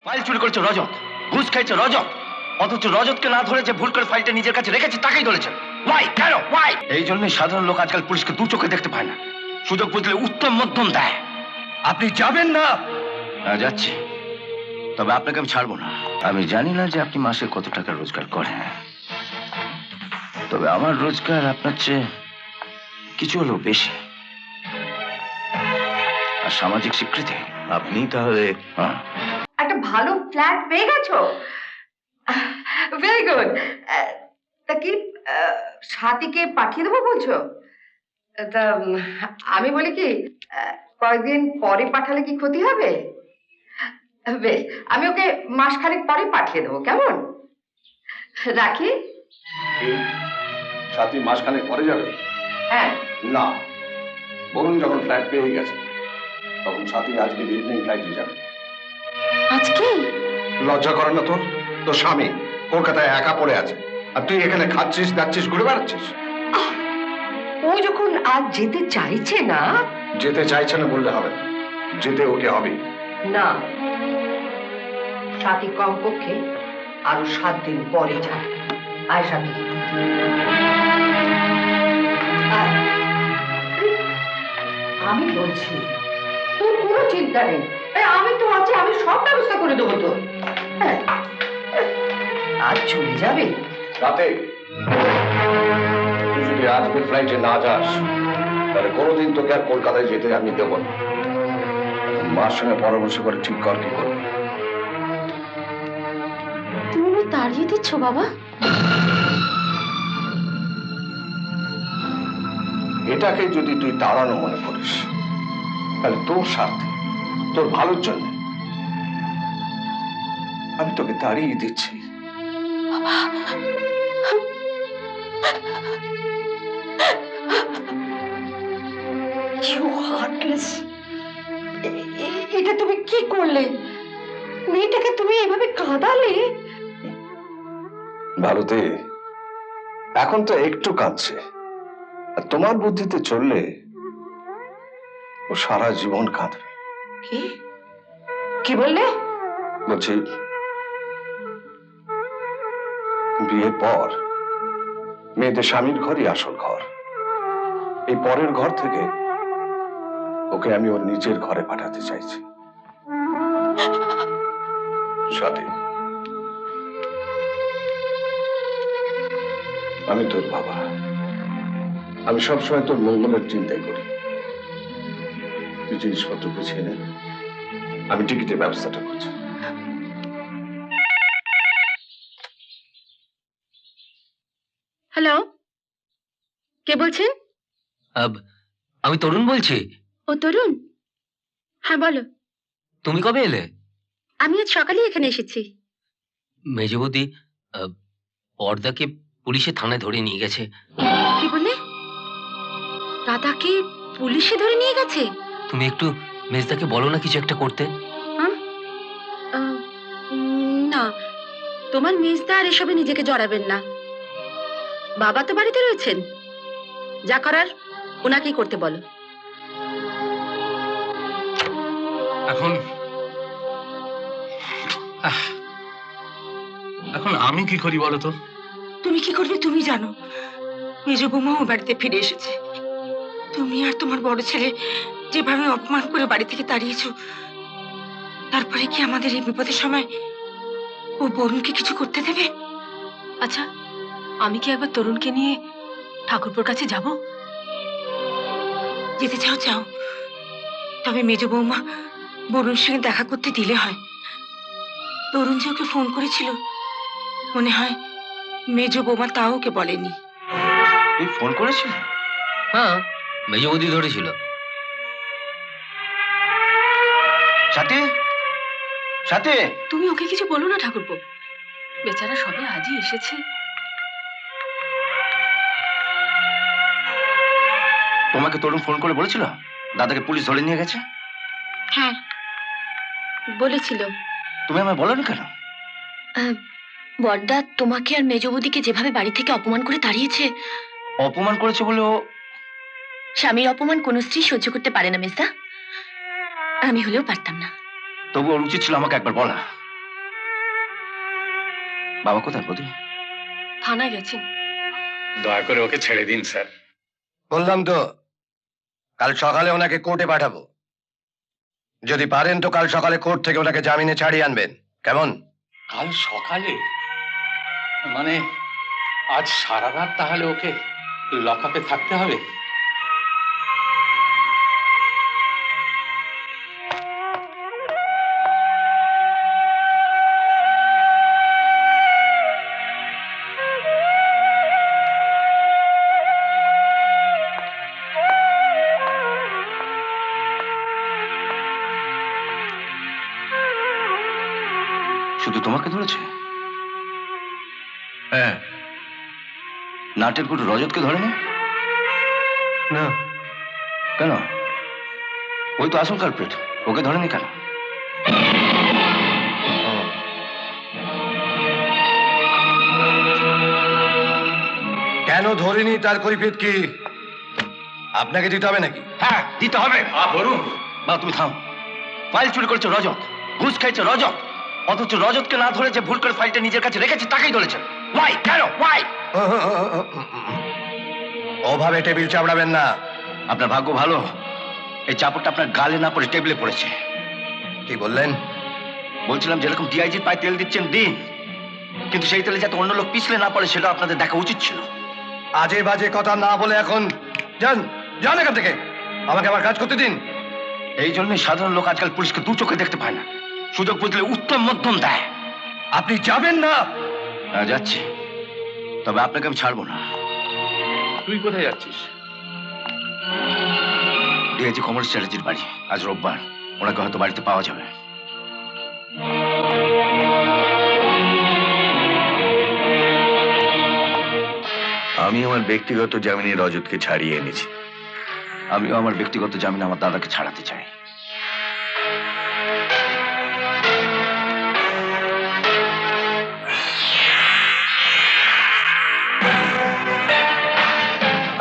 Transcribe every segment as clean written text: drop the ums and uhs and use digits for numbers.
File চুরি করেছে রজত, ঘুষ খাইছে রজত, অথচ রজতকে না ধরে যে ভুল করে ফাইলটা নিজের কাছে রেখেছে তাকেই ধরেছেন। ওয়াই? কেন? ওয়াই? এই জন্যই সাধারণ লোক আজকাল পুলিশকে দু চোখে দেখতে পায় না, সুযোগ বুঝলে উত্তম মধ্যম দেয়। আপনি যাবেন না? যাচ্ছি, তবে আপনাকে আমি ছাড়বো না। আমি জানি না যে আপনি মাসে কত টাকা রোজগার করেন, তবে আমার রোজগার আপনার চেয়ে কিছু হলেও বেশি। আর সামাজিক স্বীকৃতি আপনি তাহলে একটা ভালো ফ্ল্যাট পেয়ে গেছো? Very good. তা কি সাথীকে পাঠিয়ে দেবো বলছো? তা আমি বলি কি, কয়েকদিন পরে পাঠালে কি ক্ষতি হবে? বেশ, আমি ওকে মাসখানেক পরে পাঠিয়ে দেবো, কেমন? রাখি। সাথী মাসখানেক পরে যাবে? হ্যাঁ। না, বরুণ যখন ফ্ল্যাট পেয়ে গেছে তখন সাথী আজকে ইভিনিং ফ্লাইটে যাবে। আজকে? লজ্জা করে না তোর? তোর স্বামী কলকাতায় একা পড়ে আছে, আর তুই এখানে খাচ্ছিস যাচ্ছিস ঘুরে বেড়াচ্ছিস। ও যখন আজ যেতে চাইছে না। যেতে চাইছে না বললে হবে না, যেতে ওকে হবে। না, সাথী কমপক্ষে আরো 7 দিন পরে যাবে। আয় সাথী। আমি বলছি, তোর কোনো চিন্তা নেই, আমি তো আছি, আমি সব ব্যবস্থা করে দেবো তোর। হ্যাঁ, আজ চলে যাবে রাতে তুই যদি আজকে ফ্লাইটে না যাস তাহলে কোনোদিন তোকে আর কলকাতায় যেতে আমি দেবো না। মার সঙ্গে পরামর্শ করে ঠিক কর কি করবি। তুমি তাড়িয়ে দিচ্ছ বাবা? এটাকে যদি তুই তাড়ানো মনে করিস তাহলে তোর স্বার্থে, তোর ভালোর জন্য আমি তোকে তাড়িয়ে দিচ্ছি। এটা তুমি কি করলে? মেয়েটাকে তুমি এভাবে কাঁদালে? ভারতে এখন তো একটু কাঁদছে, আর তোমার বুদ্ধিতে চললে ও সারা জীবন কাঁদবে। কি কি বললে? বলছি বিয়ের পর মেয়েদের স্বামীর ঘরই আসল ঘর। এই পরের ঘর থেকে ওকে আমি ওর নিজের ঘরে পাঠাতে চাইছি। সাথী, আমি তোর বাবা, আমি সবসময় তোর মঙ্গলের চিন্তাই করি। তুই জিনিসপত্র গুছিয়ে নে, আমি টিকিটের ব্যবস্থাটা করছি। হ্যালো, কে বলছেন? আমি তরুণ বলছি। ও তরুণ, হ্যাঁ বলো। তুমি কবে এলে? আমি আজ সকালে এখানে এসেছি। মেজবৌদি পর্দাকে পুলিশে থানায় ধরে নিয়ে গেছে। কি বললে? দাদাকে পুলিশে ধরে নিয়ে গেছে? তুমি একটু মেজদাকে বলো না কিছু একটা করতে। হ্যাঁ? না, তোমার মেজদা আর এসবে নিজেকে জড়াবেন না। বাবা তো বাড়িতে রয়েছেন, যা করার ওনাকেই করতে বলো। এখন আমি কি করি বলো তো? তুমি কি করবে তুমি জানো। মেজ বৌমাও বাড়িতে ফিরে এসেছে। তুমি আর তোমার বড় ছেলে যেভাবে অপমান করে বাড়ি থেকে তাড়িয়েছো, তারপরে কি আমাদের এই বিপদের সময় ও বরুণকে কিছু করতে দেবে? আচ্ছা, আমি কি একবার তরুণকে নিয়ে ঠাকুরপুর কাছে যাব? যেতে চাও চাও, তবে মেজ বৌমা বরুণের সঙ্গে দেখা করতে দিলে হয়। তরুণ যে ওকে ফোন করেছিল, মনে হয় মেজ বৌমা তাও ওকে বলেনি। তুই ফোন করেছিস? হ্যাঁ, মেজবৌদি ধরেছিল। সাথী, সাথী, তুমি ওকে কিছু বলো না ঠাকুরপো, বেচারা সবে আজই এসেছে। তোমাকে তরুণ ফোন করে বলেছিল দাদাকে পুলিশ ধরে নিয়ে গেছে? হ্যাঁ বলেছিল। তুমি আমায় বলোনি কেন? বড়দা তোমাকে আর মেজবৌদিকে যেভাবে বাড়ি থেকে অপমান করে তাড়িয়েছে। অপমান করেছে বলে ও? স্বামীর অপমান কোন স্ত্রী সহ্য করতে পারে না মেজদা, আমি হলেও পারতাম না। তবু ওর উচিত ছিল আমাকে একবার বলা। বাবা কোথায় বৌদি? থানায় গেছেন। দয়া করে ওকে ছেড়ে দিন স্যার। বললাম তো কাল সকালে ওনাকে কোর্টে পাঠাবো। যদি পারেন তো কাল সকালে কোর্ট থেকে ওনাকে জামিনে ছাড়িয়ে আনবেন, কেমন? কাল সকালে মানে আজ সারা রাত তাহলে ওকে লকআপে থাকতে হবে? শুধু তোমাকে ধরেছে? হ্যাঁ। নাটের পুরো রজতকে ধরেনি? না। কেন? ওই তো আসল কালপ্রিট, ওকে ধরেনি কেন? কেন ধরিনি তার কৈফিয়ত কি আপনাকে দিতে হবে নাকি? হ্যাঁ, দিতে হবে। বলুন। বা তুমি থাম। ফাইল চুরি করেছে রজত, ঘুষ খাইছে রজত, অথচ রজতকে না ধরে যে ভুল করে ফাইলটা নিজের কাছে রেখেছে তাকেই ধরেছেন। ওয়াই? কেন? ওয়াই? ওভাবে টেবিল চাপড়াবেন না। আপনার ভাগ্য ভালো, এই চাপড়টা আপনার গালে না পড়ে টেবিলে পড়েছে। কি বললেন? বলছিলাম যেরকম ডিআইজির পায়ে তেল দিচ্ছেন দিন, কিন্তু সেই তেলে যাতে অন্য লোক পিছলে না পড়ে সেটা আপনাদের দেখা উচিত ছিল। আজে বাজে কথা না বলে এখন যান, যান এখান থেকে। আমাকে আমার কাজ করতে দিন। এই জন্যই সাধারণ লোক আজকাল পুলিশকে দু চোখে দেখতে পায় না, সুযোগ বুঝলে উত্তম মধ্যম দেয়। আপনি যাবেন না? না, যাচ্ছি, তবে আপনাকে আমি ছাড়বো না। তুই কোথায় যাচ্ছিস? ডিআইজি কমল চ্যাটার্জির বাড়ি, আজ রোববার, ওনাকে হয়তো বাড়িতে পাওয়া যাবে। আমি আমার ব্যক্তিগত জামিনে রজতকে ছাড়িয়ে এনেছি। আমিও আমার ব্যক্তিগত জামিনে আমার দাদাকে ছাড়াতে চাই।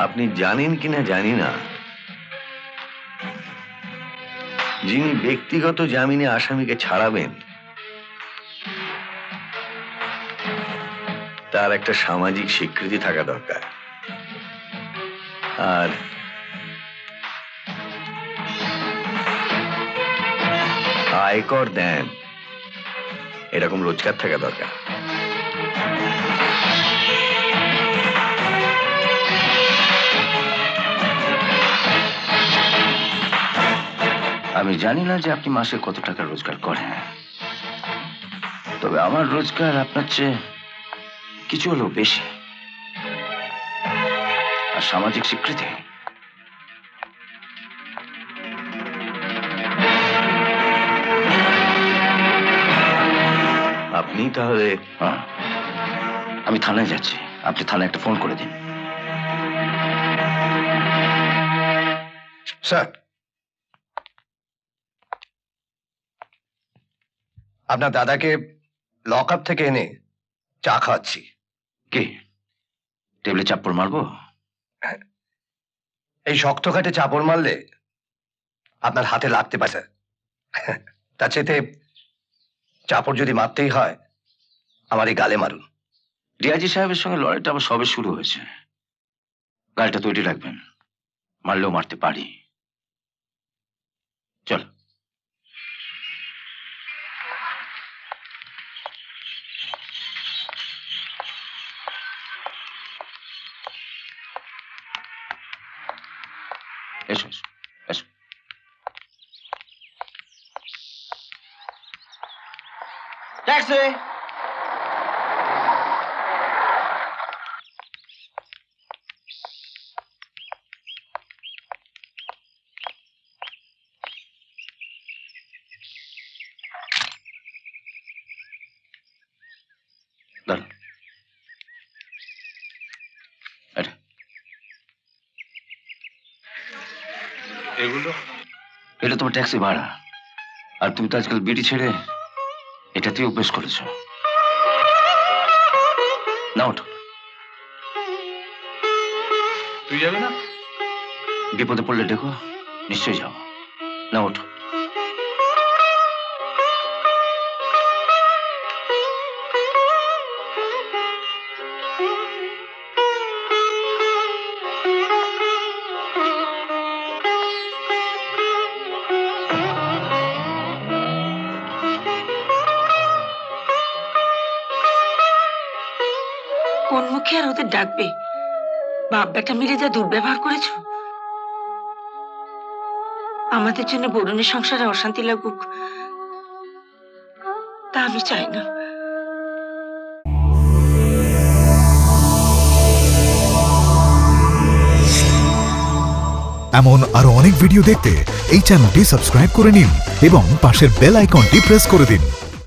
আপনি জানেন কিনা জানি না, যিনি ব্যক্তিগত জামিনে আসামিকে ছাড়াবেন তার একটা সামাজিক স্বীকৃতি থাকা দরকার। আর আয়কর দেন এরকম রোজগার থাকা দরকার। আমি জানি না যে আপনি মাসে কত টাকা রোজগার করেন, তবে আমার রোজগার আপনার চেয়ে কিছু হলেও বেশি। আর সামাজিক স্বীকৃতি, আপনি তাহলে হ্যাঁ, আমি থানায় যাচ্ছি, আপনি থানায় একটা ফোন করে দিন। স্যার, আপনার দাদাকে লক আপ থেকে এনে চা খাওয়াচ্ছি। কি টেবিলে চাপ্পড় মারবো? এই শক্ত ঘাটে চাপড় মারলে আপনার হাতে লাগতে পারে। তার চেয়ে চাপড় যদি মারতেই হয় আমার এই গালে মারুন। ডিআইজি সাহেবের সঙ্গে লড়াইটা আবার সবে শুরু হয়েছে, গালটা তৈরি রাখবেন, মারলেও মারতে পারি। চল। এসো এসো এসো। ট্যাক্সি। দাঁড়ান, এটা এগুলো এটা তোমার ট্যাক্সি ভাড়া, আর তুমি তো আজকাল বিড়ি ছেড়ে এটাতেই অভ্যেস করেছো। না, ওঠো। তুই যাবি না? বিপদে পড়লে দেখো, নিশ্চয়ই যাও। না, ওঠো। মুখে আর ওদের ডাকবে? বাপ বেটা মিলে যা দুর্ব্যবহার করেছো, আমাদের জন্য বরুণের সংসারে অশান্তি লাগুক তা আমি চাই না। এমন আরো অনেক ভিডিও দেখতে এই চ্যানেলটি সাবস্ক্রাইব করে নিন এবং পাশের বেল আইকনটি প্রেস করে দিন।